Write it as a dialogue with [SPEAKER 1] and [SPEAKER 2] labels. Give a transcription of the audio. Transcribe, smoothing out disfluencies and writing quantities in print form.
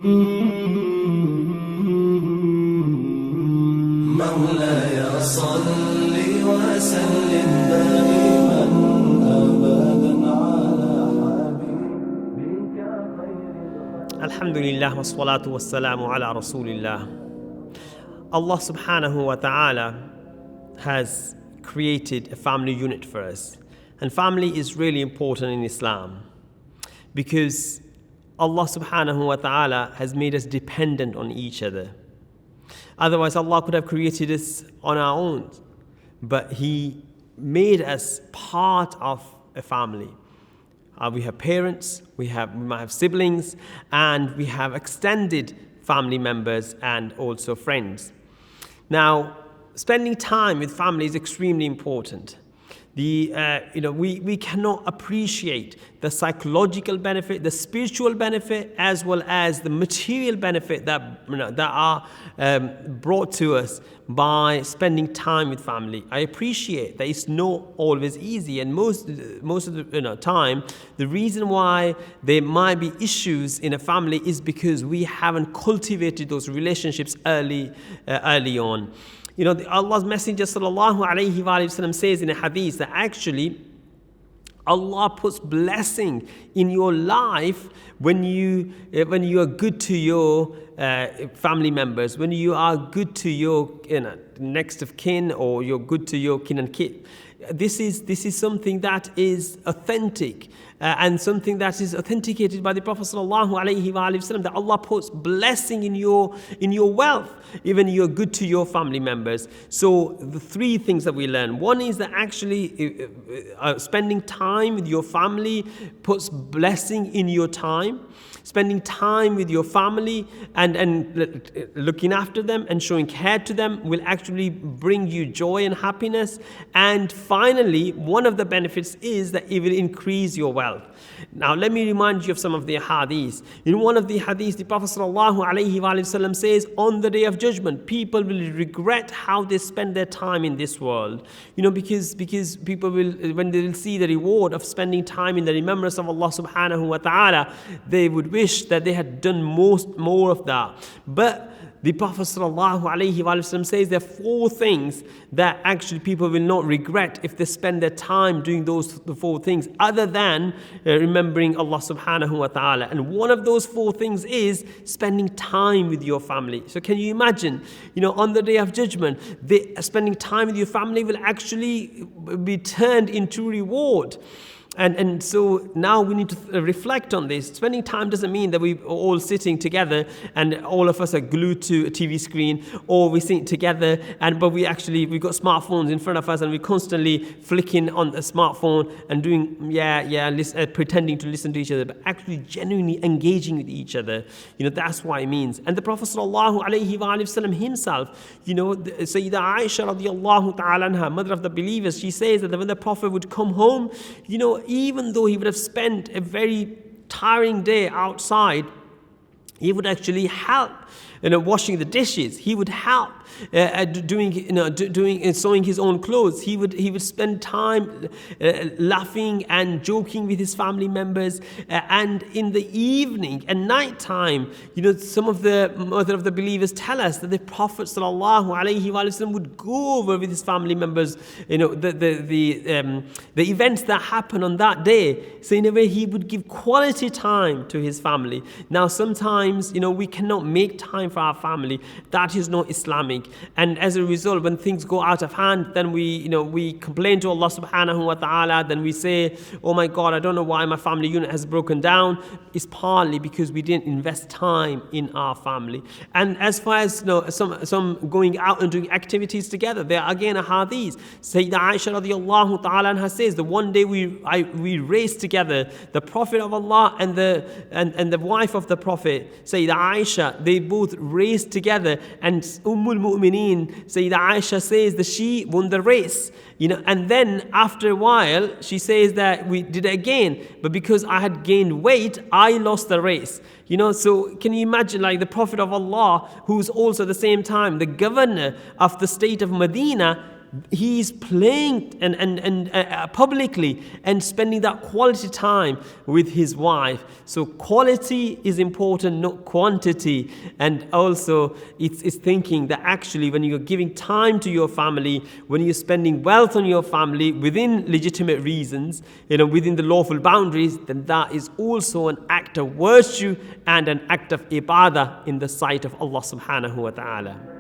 [SPEAKER 1] مولاي صل وسلم دائما أبدا على حبيبك خير
[SPEAKER 2] Alhamdulillah wa salatu wa salamu ala Rasulillah. Allah subhanahu wa ta'ala has created a family unit for us. And family is really important in Islam because Allah subhanahu wa ta'ala has made us dependent on each other. Otherwise, Allah could have created us on our own, but He made us part of a family. We have parents, we might have siblings, and we have extended family members and also friends. Now, spending time with family is extremely important. We cannot appreciate the psychological benefit, the spiritual benefit, as well as the material benefit that are brought to us by spending time with family. I appreciate that it's not always easy, and most of the time, the reason why there might be issues in a family is because we haven't cultivated those relationships early on. Allah's Messenger sallallahu alaihi wasallam says in a hadith that actually Allah puts blessing in your life when you are good to your family members, when you are good to your next of kin, or you're good to your kin and kith. This is something that is authentic and something that is authenticated by the Prophet sallallahu alaihi wasallam, that Allah puts blessing in your wealth, even you're good to your family members. So the three things that we learn: one is that actually spending time with your family puts blessing in your time. Spending time with your family and looking after them and showing care to them will actually bring you joy and happiness. And finally, one of the benefits is that it will increase your wealth. Now, let me remind you of some of the hadiths. In one of the hadiths, the Prophet ﷺ says, on the day of judgment, people will regret how they spend their time in this world. Because people will, when they will see the reward of spending time in the remembrance of Allah subhanahu wa ta'ala, they would wish that they had done more of that. But the Prophet ﷺ says there are four things that actually people will not regret if they spend their time doing the four things, other than remembering Allah subhanahu wa ta'ala. And one of those four things is spending time with your family. So can you imagine, on the day of judgment, spending time with your family will actually be turned into reward. And so now we need to reflect on this. Spending time doesn't mean that we're all sitting together and all of us are glued to a TV screen, or we sit together but we've got smartphones in front of us and we're constantly flicking on the smartphone and doing pretending to listen to each other, but actually genuinely engaging with each other. That's what it means. And the Prophet sallallahu alaihi wasallam himself, Sayyidah Aisha radiallahu ta'ala anha, mother of the believers, she says that when the Prophet would come home, even though he would have spent a very tiring day outside, he would actually help washing the dishes. He would help doing sewing his own clothes. He would spend time laughing and joking with his family members. And in the evening and night time, some of the mother of the believers tell us that the Prophet sallallahu alaihi wasallam would go over with his family members, the events that happen on that day. So in a way, he would give quality time to his family. Now, sometimes we cannot make time for our family. That is not Islamic. And as a result, when things go out of hand, then we complain to Allah subhanahu wa ta'ala. Then we say, oh my God, I don't know why my family unit has broken down. It's partly because we didn't invest time in our family. And as far as some going out and doing activities together, there are again a hadith. Sayyidah Aisha radiallahu ta'ala anha says that one day we raced together, the Prophet of Allah and the wife of the Prophet, Sayyidah Aisha, they both raced together, and Ummul Mu'mineen, Sayyidah Aisha says that she won the race. And then after a while, she says that we did it again, but because I had gained weight, I lost the race. So can you imagine, like, the Prophet of Allah, who's also at the same time the governor of the state of Medina, he is playing and publicly and spending that quality time with his wife. So quality is important, not quantity. And also it's thinking that actually when you're giving time to your family, when you're spending wealth on your family within legitimate reasons, within the lawful boundaries, then that is also an act of virtue and an act of ibadah in the sight of Allah subhanahu wa ta'ala.